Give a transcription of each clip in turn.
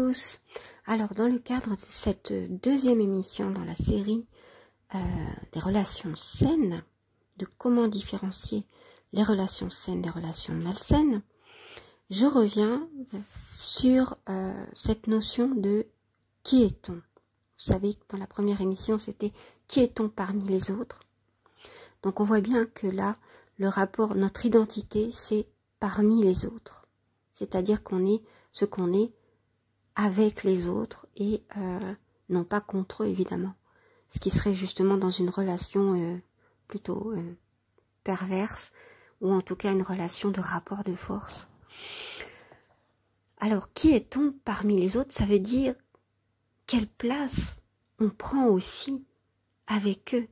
tous. Alors, dans le cadre de cette deuxième émission dans la série des relations saines, de comment différencier les relations saines des relations malsaines, je reviens sur cette notion de qui est-on. Vous savez que dans la première émission, c'était qui est-on parmi les autres. Donc, on voit bien que là, le rapport, notre identité, c'est parmi les autres. C'est-à-dire qu'on est ce qu'on est avec les autres et non pas contre eux, évidemment. Ce qui serait justement dans une relation plutôt perverse, ou en tout cas une relation de rapport de force. Alors, qui est-on parmi les autres? Ça veut dire quelle place on prend aussi avec eux.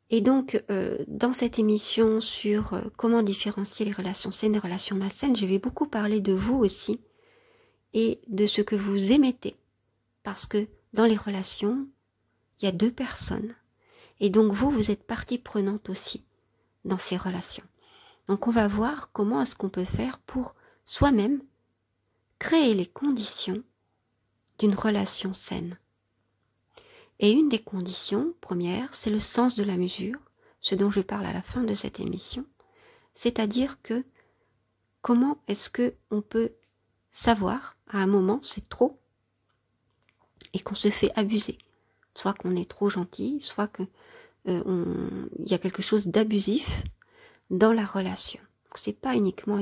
Et donc, dans cette émission sur comment différencier les relations saines des relations malsaines, je vais beaucoup parler de vous aussi et de ce que vous émettez. Parce que dans les relations, il y a deux personnes. Et donc vous êtes partie prenante aussi dans ces relations. Donc on va voir comment est-ce qu'on peut faire pour soi-même créer les conditions d'une relation saine. Et une des conditions premières, c'est le sens de la mesure, ce dont je parle à la fin de cette émission. C'est-à-dire que comment est-ce qu'on peut savoir à un moment c'est trop et qu'on se fait abuser. Soit qu'on est trop gentil, soit que y a quelque chose d'abusif dans la relation. C'est pas uniquement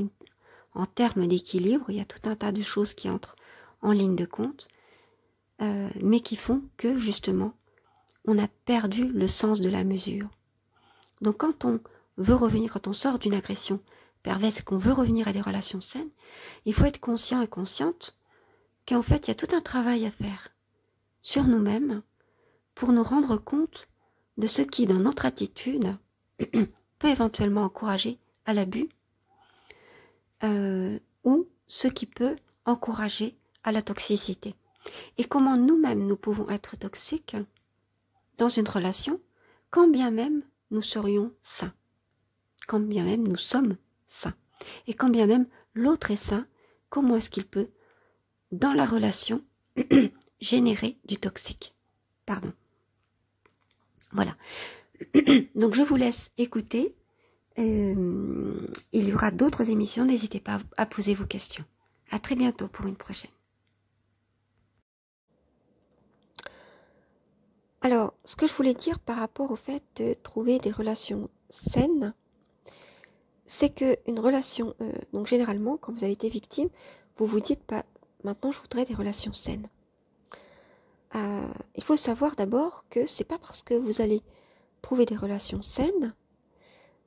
en termes d'équilibre, il y a tout un tas de choses qui entrent en ligne de compte, mais qui font que justement on a perdu le sens de la mesure. Donc quand on veut revenir, quand on sort d'une agression perverse et qu'on veut revenir à des relations saines, il faut être conscient et consciente qu'en fait il y a tout un travail à faire sur nous-mêmes pour nous rendre compte de ce qui, dans notre attitude, peut éventuellement encourager à l'abus ou ce qui peut encourager à la toxicité. Et comment nous-mêmes nous pouvons être toxiques dans une relation quand bien même nous serions sains, quand bien même nous sommes sains. Et quand bien même l'autre est sain, comment est-ce qu'il peut, dans la relation, générer du toxique. Pardon. Voilà. Donc je vous laisse écouter. Il y aura d'autres émissions. N'hésitez pas à poser vos questions. À très bientôt pour une prochaine. Alors, ce que je voulais dire par rapport au fait de trouver des relations saines, c'est qu'une relation, donc généralement, quand vous avez été victime, vous vous dites, bah, maintenant je voudrais des relations saines. Il faut savoir d'abord que c'est pas parce que vous allez trouver des relations saines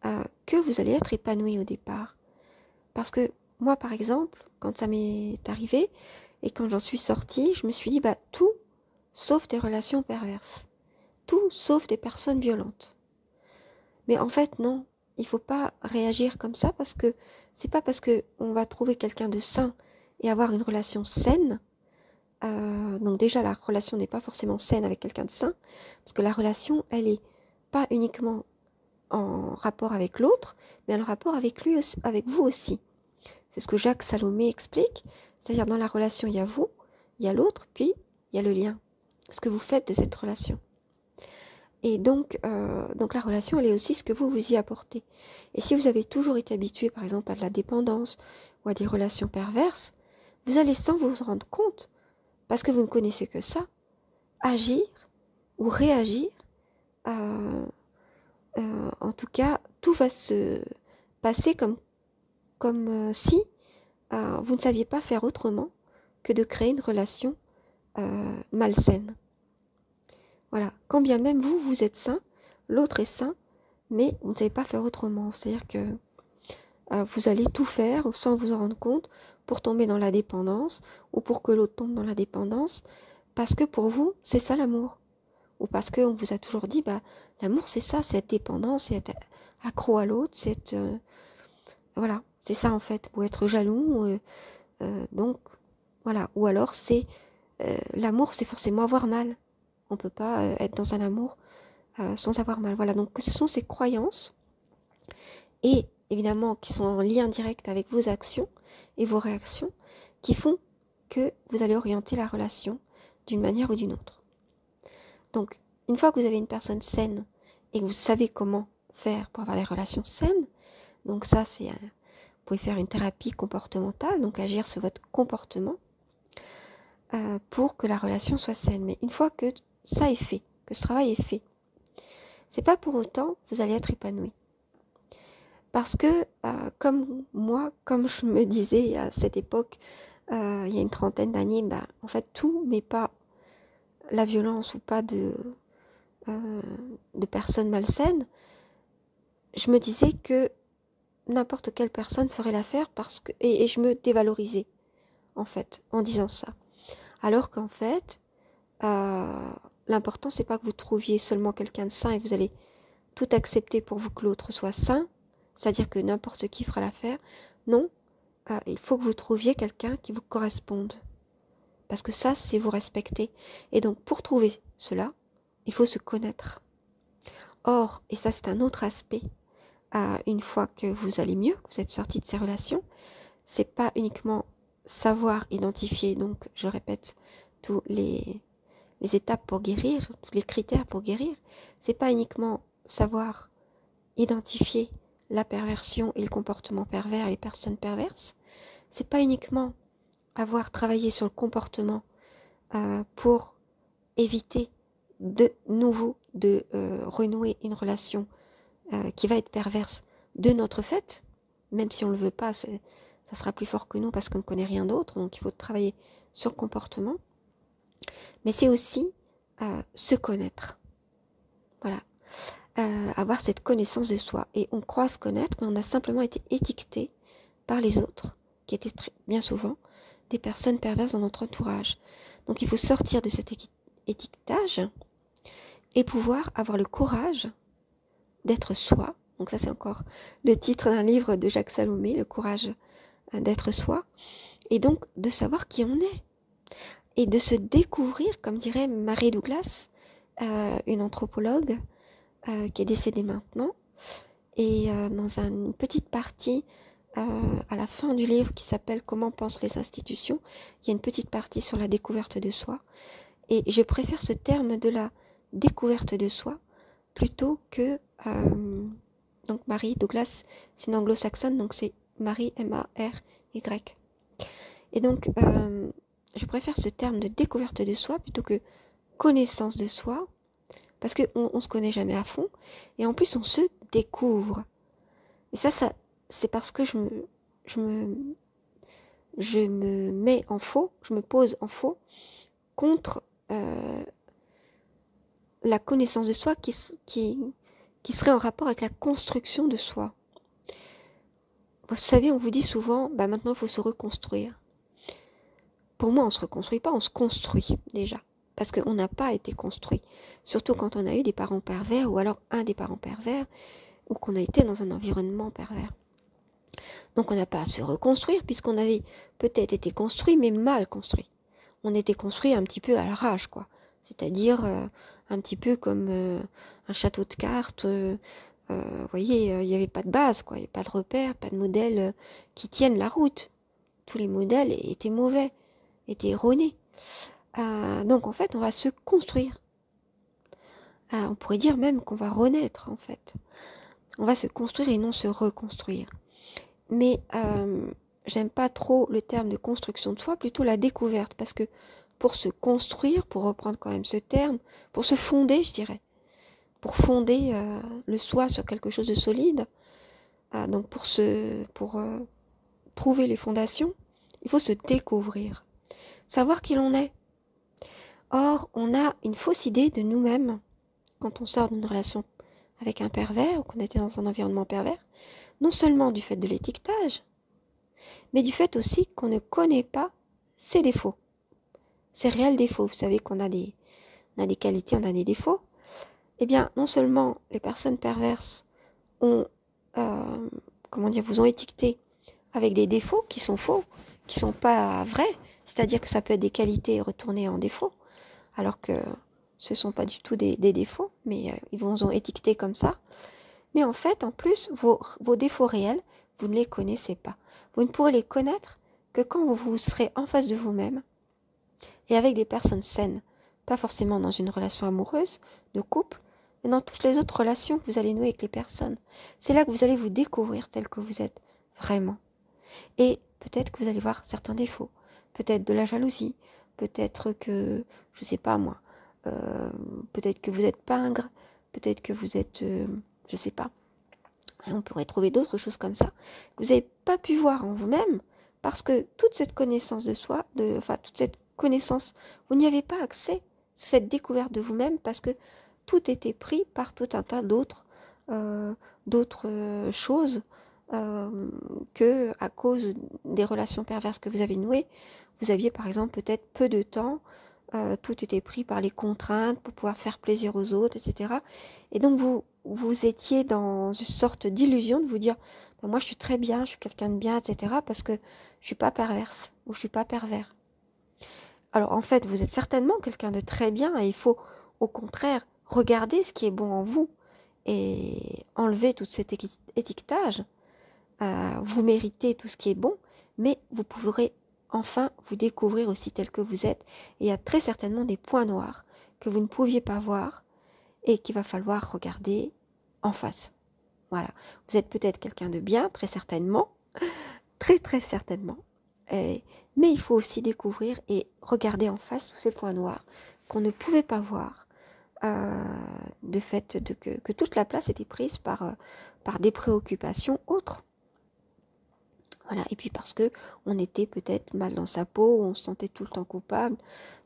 que vous allez être épanoui au départ. Parce que moi, par exemple, quand ça m'est arrivé et quand j'en suis sortie, je me suis dit, bah, tout sauf des relations perverses. Tout sauf des personnes violentes. Mais en fait, non. Il faut pas réagir comme ça parce que c'est pas parce que on va trouver quelqu'un de sain et avoir une relation saine. Donc déjà, la relation n'est pas forcément saine avec quelqu'un de sain, parce que la relation, elle est pas uniquement en rapport avec l'autre, mais en rapport avec lui, avec vous aussi. C'est ce que Jacques Salomé explique, c'est-à-dire dans la relation, il y a vous, il y a l'autre, puis il y a le lien, ce que vous faites de cette relation. Et donc la relation, elle est aussi ce que vous y apportez. Et si vous avez toujours été habitué, par exemple, à de la dépendance ou à des relations perverses, vous allez sans vous rendre compte, parce que vous ne connaissez que ça, agir ou réagir. En tout cas, tout va se passer comme si vous ne saviez pas faire autrement que de créer une relation malsaine. Voilà, quand bien même vous êtes sain, l'autre est sain, mais vous ne savez pas faire autrement. C'est-à-dire que vous allez tout faire sans vous en rendre compte pour tomber dans la dépendance ou pour que l'autre tombe dans la dépendance, parce que pour vous, c'est ça l'amour. Ou parce qu'on vous a toujours dit, bah, l'amour c'est ça, c'est être dépendant, c'est être accro à l'autre, c'est être... voilà, c'est ça en fait, ou être jaloux, donc voilà. Ou alors c'est... l'amour c'est forcément avoir mal. On peut pas être dans un amour sans avoir mal. Voilà, donc ce sont ces croyances, et évidemment qui sont en lien direct avec vos actions et vos réactions, qui font que vous allez orienter la relation d'une manière ou d'une autre. Donc, une fois que vous avez une personne saine et que vous savez comment faire pour avoir des relations saines, donc ça, vous pouvez faire une thérapie comportementale, donc agir sur votre comportement pour que la relation soit saine. Mais une fois que ça est fait, que ce travail est fait, c'est pas pour autant que vous allez être épanoui. Parce que, comme je me disais à cette époque, il y a une trentaine d'années, en fait, tout, mais pas la violence ou pas de personnes malsaines, je me disais que n'importe quelle personne ferait l'affaire et je me dévalorisais, en fait, en disant ça. Alors qu'en fait, l'important, c'est pas que vous trouviez seulement quelqu'un de sain et vous allez tout accepter pour vous que l'autre soit sain, c'est-à-dire que n'importe qui fera l'affaire. Non, il faut que vous trouviez quelqu'un qui vous corresponde. Parce que ça, c'est vous respecter. Et donc, pour trouver cela, il faut se connaître. Or, et ça c'est un autre aspect, une fois que vous allez mieux, que vous êtes sorti de ces relations, c'est pas uniquement savoir identifier, donc je répète, tous les étapes pour guérir, tous les critères pour guérir, c'est pas uniquement savoir identifier la perversion et le comportement pervers et les personnes perverses, c'est pas uniquement avoir travaillé sur le comportement pour éviter de nouveau de renouer une relation qui va être perverse de notre fait, même si on ne le veut pas, ça sera plus fort que nous parce qu'on ne connaît rien d'autre, donc il faut travailler sur le comportement. Mais c'est aussi se connaître. Voilà. Avoir cette connaissance de soi. Et on croit se connaître, mais on a simplement été étiqueté par les autres, qui étaient bien souvent des personnes perverses dans notre entourage. Donc il faut sortir de cet étiquetage et pouvoir avoir le courage d'être soi. Donc ça c'est encore le titre d'un livre de Jacques Salomé, le courage d'être soi, et donc de savoir qui on est, et de se découvrir, comme dirait Mary Douglas, une anthropologue qui est décédée maintenant, et dans une petite partie à la fin du livre qui s'appelle « Comment pensent les institutions », il y a une petite partie sur la découverte de soi, et je préfère ce terme de la découverte de soi plutôt que donc Mary Douglas, c'est une anglo-saxonne, donc c'est Mary M-A-R-Y. Et donc je préfère ce terme de découverte de soi plutôt que connaissance de soi, parce qu'on se connaît jamais à fond, et en plus on se découvre. Et ça c'est parce que je me mets en faux, je me pose en faux contre la connaissance de soi qui serait en rapport avec la construction de soi. Vous savez, on vous dit souvent, maintenant il faut se reconstruire. Pour moi, on ne se reconstruit pas, on se construit déjà. Parce qu'on n'a pas été construit. Surtout quand on a eu des parents pervers, ou alors un des parents pervers, ou qu'on a été dans un environnement pervers. Donc on n'a pas à se reconstruire, puisqu'on avait peut-être été construit, mais mal construit. On était construit un petit peu à l'arrache, quoi. C'est-à-dire un petit peu comme un château de cartes. Vous voyez, il n'y avait pas de base, quoi. Il n'y avait pas de repères, pas de modèles qui tiennent la route. Tous les modèles étaient mauvais, étaient erronés. Donc en fait, on va se construire. On pourrait dire même qu'on va renaître, en fait. On va se construire et non se reconstruire. Mais j'aime pas trop le terme de construction de soi, plutôt la découverte, parce que pour se construire, pour reprendre quand même ce terme, pour se fonder, je dirais, pour fonder le soi sur quelque chose de solide, donc pour trouver les fondations, il faut se découvrir, savoir qui l'on est. Or, on a une fausse idée de nous-mêmes quand on sort d'une relation avec un pervers ou qu'on était dans un environnement pervers, non seulement du fait de l'étiquetage, mais du fait aussi qu'on ne connaît pas ses défauts, ses réels défauts. Vous savez qu'on a des qualités, on a des défauts. Eh bien, non seulement les personnes perverses ont, vous ont étiqueté avec des défauts qui sont faux, qui sont pas vrais, c'est-à-dire que ça peut être des qualités retournées en défauts, alors que ce sont pas du tout des défauts, mais ils vous ont étiqueté comme ça. Mais en fait, en plus, vos défauts réels, vous ne les connaissez pas. Vous ne pourrez les connaître que quand vous serez en face de vous-même et avec des personnes saines, pas forcément dans une relation amoureuse, de couple, mais dans toutes les autres relations que vous allez nouer avec les personnes, c'est là que vous allez vous découvrir tel que vous êtes vraiment. Et peut-être que vous allez voir certains défauts, peut-être de la jalousie, peut-être que, je sais pas moi, peut-être que vous êtes pingre, peut-être que vous êtes, je sais pas, on pourrait trouver d'autres choses comme ça, que vous n'avez pas pu voir en vous-même, parce que toute cette connaissance de soi, toute cette connaissance, vous n'y avez pas accès, cette découverte de vous-même, parce que tout était pris par tout un tas d'autres choses, que à cause des relations perverses que vous avez nouées, vous aviez par exemple peut-être peu de temps, tout était pris par les contraintes pour pouvoir faire plaisir aux autres, etc. Et donc vous étiez dans une sorte d'illusion de vous dire ben moi je suis très bien, je suis quelqu'un de bien, etc. parce que je suis pas perverse ou je suis pas pervers. Alors en fait vous êtes certainement quelqu'un de très bien et il faut au contraire regarder ce qui est bon en vous et enlever tout cet étiquetage. Vous méritez tout ce qui est bon, mais vous pourrez enfin vous découvrir aussi tel que vous êtes. Et il y a très certainement des points noirs que vous ne pouviez pas voir et qu'il va falloir regarder en face. Voilà. Vous êtes peut-être quelqu'un de bien, très certainement, très certainement. Mais il faut aussi découvrir et regarder en face tous ces points noirs qu'on ne pouvait pas voir. De fait que toute la place était prise par des préoccupations autres. Voilà. Et puis parce que on était peut-être mal dans sa peau, on se sentait tout le temps coupable.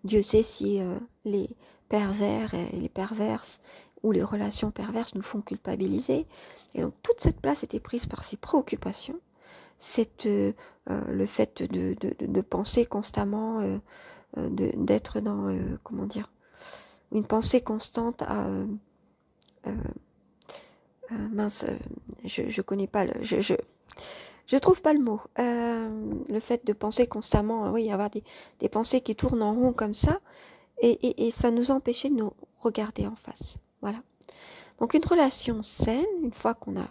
Dieu sait si les pervers et les perverses ou les relations perverses nous font culpabiliser. Et donc toute cette place était prise par ces préoccupations, le fait de penser constamment, d'être dans, comment dire, une pensée constante à mince, je connais pas je trouve pas le mot. Le fait de penser constamment, oui, avoir des pensées qui tournent en rond comme ça, et ça nous empêchait de nous regarder en face. Voilà. Donc une relation saine, une fois qu'on a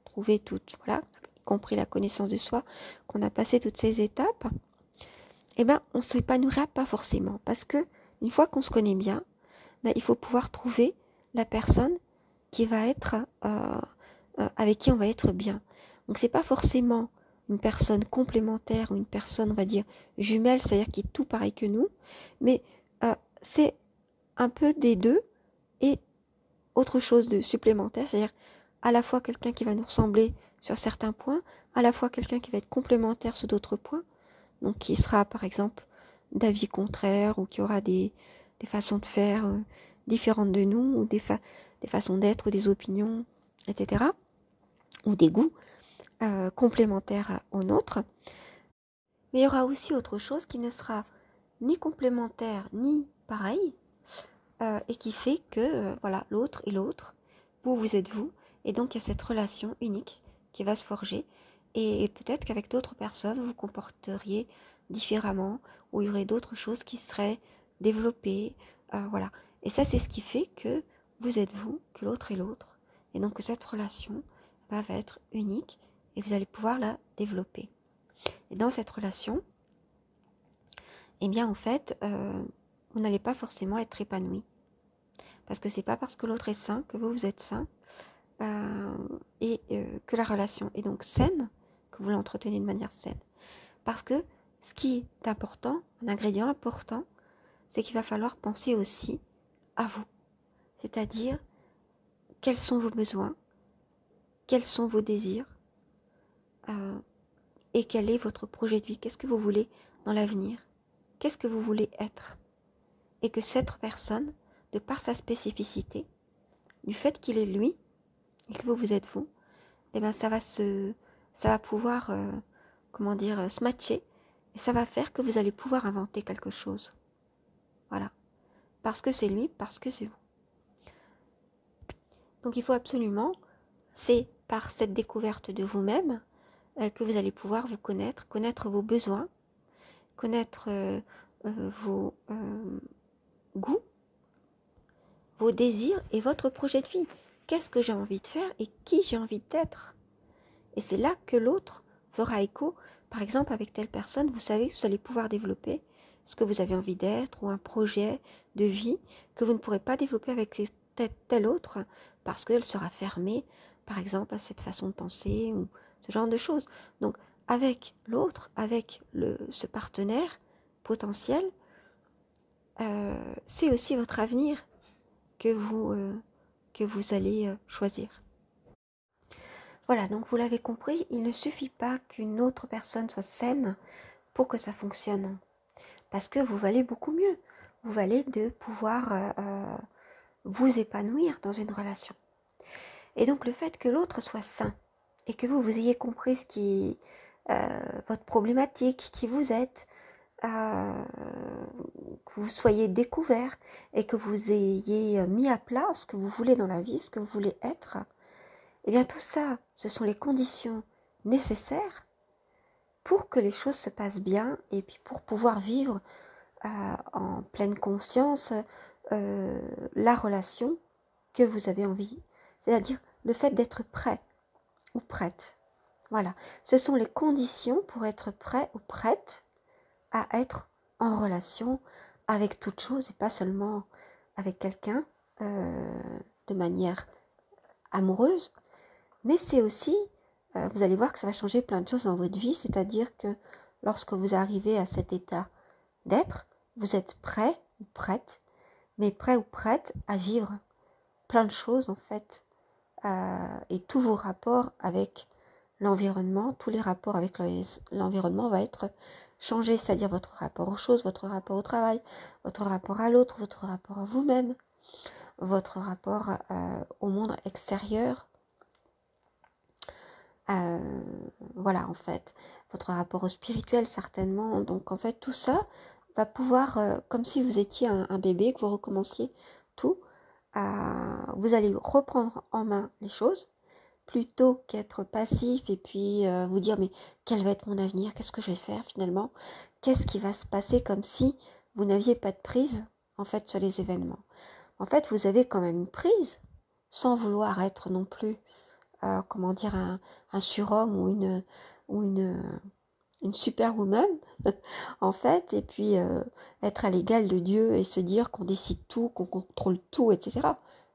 trouvé toute, voilà, compris la connaissance de soi, qu'on a passé toutes ces étapes, eh ben on s'épanouira pas forcément, parce que une fois qu'on se connaît bien, ben, il faut pouvoir trouver la personne qui va être avec qui on va être bien. Donc c'est pas forcément une personne complémentaire ou une personne, on va dire, jumelle, c'est-à-dire qui est tout pareil que nous, mais c'est un peu des deux et autre chose de supplémentaire, c'est-à-dire à la fois quelqu'un qui va nous ressembler sur certains points, à la fois quelqu'un qui va être complémentaire sur d'autres points, donc qui sera par exemple d'avis contraires ou qui aura des façons de faire différentes de nous, ou des façons d'être ou des opinions, etc. ou des goûts complémentaires aux nôtres. Mais il y aura aussi autre chose qui ne sera ni complémentaire ni pareil, et qui fait que voilà, l'autre est l'autre, vous êtes vous, et donc il y a cette relation unique qui va se forger, et peut-être qu'avec d'autres personnes vous vous comporteriez différemment, ou il y aurait d'autres choses qui seraient développées, voilà. Et ça c'est ce qui fait que vous êtes vous, que l'autre est l'autre, et donc que cette relation va être unique, et vous allez pouvoir la développer. Et dans cette relation, eh bien en fait, vous n'allez pas forcément être épanoui. Parce que c'est pas parce que l'autre est sain que vous êtes sain, et que la relation est donc saine, que vous l'entretenez de manière saine. Parce que ce qui est important, un ingrédient important, c'est qu'il va falloir penser aussi à vous. C'est-à-dire, quels sont vos besoins, quels sont vos désirs, et quel est votre projet de vie. Qu'est-ce que vous voulez dans l'avenir? Qu'est-ce que vous voulez être? Et que cette personne, de par sa spécificité, du fait qu'il est lui, et que vous êtes vous, eh ben ça va pouvoir, comment dire, se matcher, et ça va faire que vous allez pouvoir inventer quelque chose. Voilà. Parce que c'est lui, parce que c'est vous. Donc il faut absolument, c'est par cette découverte de vous-même, que vous allez pouvoir vous connaître vos besoins, connaître vos goûts, vos désirs et votre projet de vie. Qu'est-ce que j'ai envie de faire et qui j'ai envie d'être? Et c'est là que l'autre fera écho par exemple, avec telle personne, vous savez que vous allez pouvoir développer ce que vous avez envie d'être ou un projet de vie que vous ne pourrez pas développer avec tel autre parce qu'elle sera fermée, par exemple, à cette façon de penser ou ce genre de choses. Donc, avec l'autre, avec ce partenaire potentiel, c'est aussi votre avenir que vous allez choisir. Voilà, donc vous l'avez compris, il ne suffit pas qu'une autre personne soit saine pour que ça fonctionne. Parce que vous valez beaucoup mieux. Vous valez de pouvoir vous épanouir dans une relation. Et donc le fait que l'autre soit sain et que vous ayez compris ce qui votre problématique, qui vous êtes, que vous soyez découvert et que vous ayez mis à plat ce que vous voulez dans la vie, ce que vous voulez être, eh bien tout ça, ce sont les conditions nécessaires pour que les choses se passent bien et puis pour pouvoir vivre en pleine conscience la relation que vous avez envie. C'est-à-dire le fait d'être prêt ou prête. Voilà, ce sont les conditions pour être prêt ou prête à être en relation avec toute chose et pas seulement avec quelqu'un de manière amoureuse, mais c'est aussi, vous allez voir que ça va changer plein de choses dans votre vie, c'est-à-dire que lorsque vous arrivez à cet état d'être, vous êtes prêt ou prête, mais prêt ou prête à vivre plein de choses en fait, et tous vos rapports avec l'environnement, tous les rapports avec l'environnement va être changé, c'est-à-dire votre rapport aux choses, votre rapport au travail, votre rapport à l'autre, votre rapport à vous-même, votre rapport au monde extérieur. Voilà, en fait, votre rapport au spirituel certainement. Donc en fait, tout ça va pouvoir, comme si vous étiez un bébé, que vous recommenciez tout, vous allez reprendre en main les choses, plutôt qu'être passif et puis vous dire mais quel va être mon avenir, qu'est-ce que je vais faire finalement, qu'est-ce qui va se passer, comme si vous n'aviez pas de prise en fait sur les événements. En fait, vous avez quand même une prise, sans vouloir être non plus comment dire, un surhomme ou une superwoman, en fait, et puis être à l'égal de Dieu et se dire qu'on décide tout, qu'on contrôle tout, etc.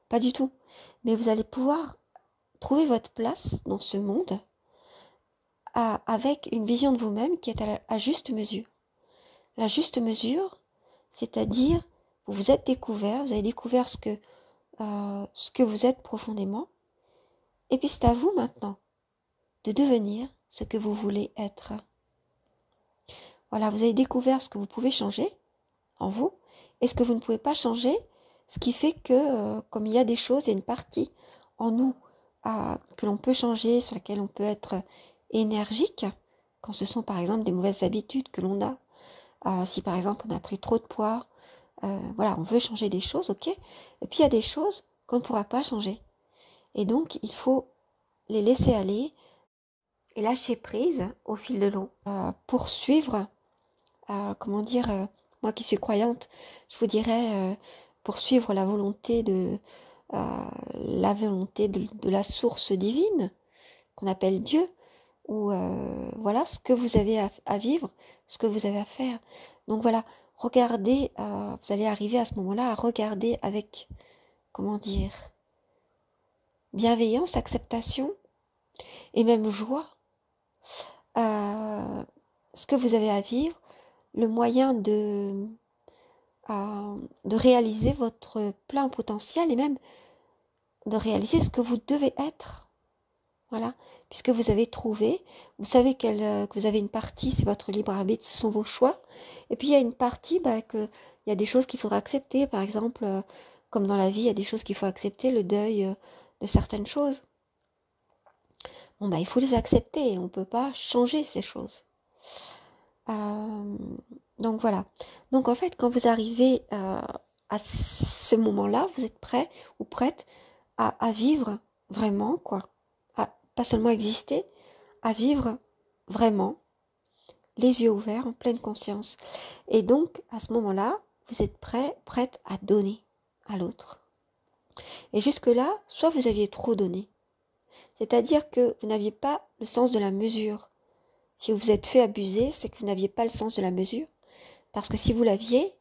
Pas du tout. Mais vous allez pouvoir trouver votre place dans ce monde avec une vision de vous-même qui est à juste mesure. La juste mesure, c'est-à-dire, vous vous êtes découvert, vous avez découvert ce que vous êtes profondément, et puis c'est à vous maintenant de devenir ce que vous voulez être. Voilà, vous avez découvert ce que vous pouvez changer en vous et ce que vous ne pouvez pas changer, ce qui fait que, comme il y a des choses, il y a une partie en nous que l'on peut changer, sur laquelle on peut être énergique, quand ce sont par exemple des mauvaises habitudes que l'on a. Si par exemple on a pris trop de poids, voilà, on veut changer des choses, ok. Et puis il y a des choses qu'on ne pourra pas changer. Et donc il faut les laisser aller et lâcher prise au fil de l'eau. Poursuivre, comment dire, moi qui suis croyante, je vous dirais poursuivre la volonté de la source divine qu'on appelle Dieu, ou voilà ce que vous avez à vivre, ce que vous avez à faire. Donc voilà, regardez, vous allez arriver à ce moment-là à regarder avec, comment dire, bienveillance, acceptation et même joie ce que vous avez à vivre, le moyen de réaliser votre plein potentiel et même de réaliser ce que vous devez être. Voilà, puisque vous avez trouvé, vous savez que vous avez une partie, c'est votre libre arbitre, ce sont vos choix. Et puis il y a une partie, il y a des choses qu'il faudra accepter, par exemple, comme dans la vie, il y a des choses qu'il faut accepter, le deuil de certaines choses. Bon, il faut les accepter, on ne peut pas changer ces choses. Donc voilà. Donc en fait, quand vous arrivez à ce moment-là, vous êtes prêt ou prête à vivre vraiment, quoi. À pas seulement exister, à vivre vraiment, les yeux ouverts, en pleine conscience. Et donc, à ce moment-là, vous êtes prête à donner à l'autre. Et jusque-là, soit vous aviez trop donné, c'est-à-dire que vous n'aviez pas le sens de la mesure Si vous vous êtes fait abuser, c'est que vous n'aviez pas le sens de la mesure. Parce que si vous l'aviez,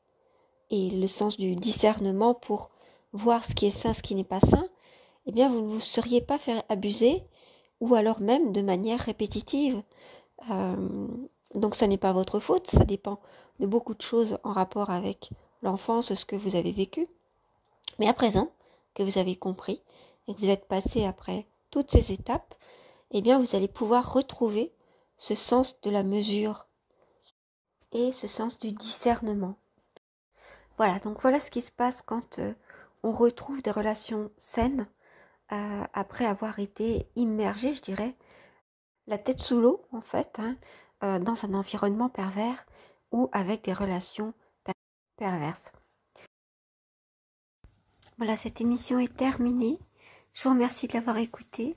et le sens du discernement pour voir ce qui est sain, ce qui n'est pas sain, eh bien vous ne vous seriez pas fait abuser, ou alors même de manière répétitive. Donc ça n'est pas votre faute, ça dépend de beaucoup de choses en rapport avec l'enfance, ce que vous avez vécu. Mais à présent que vous avez compris et que vous êtes passé après toutes ces étapes, eh bien vous allez pouvoir retrouver ce sens de la mesure et ce sens du discernement. Voilà, donc voilà ce qui se passe quand on retrouve des relations saines après avoir été immergé, je dirais, la tête sous l'eau en fait, dans un environnement pervers ou avec des relations perverses. Voilà, cette émission est terminée. Je vous remercie de l'avoir écoutée.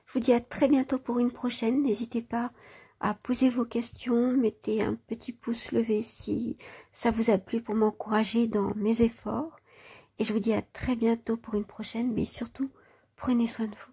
Je vous dis à très bientôt pour une prochaine. N'hésitez pas à poser vos questions. Mettez un petit pouce levé si ça vous a plu pour m'encourager dans mes efforts. Et je vous dis à très bientôt pour une prochaine. Mais surtout, prenez soin de vous.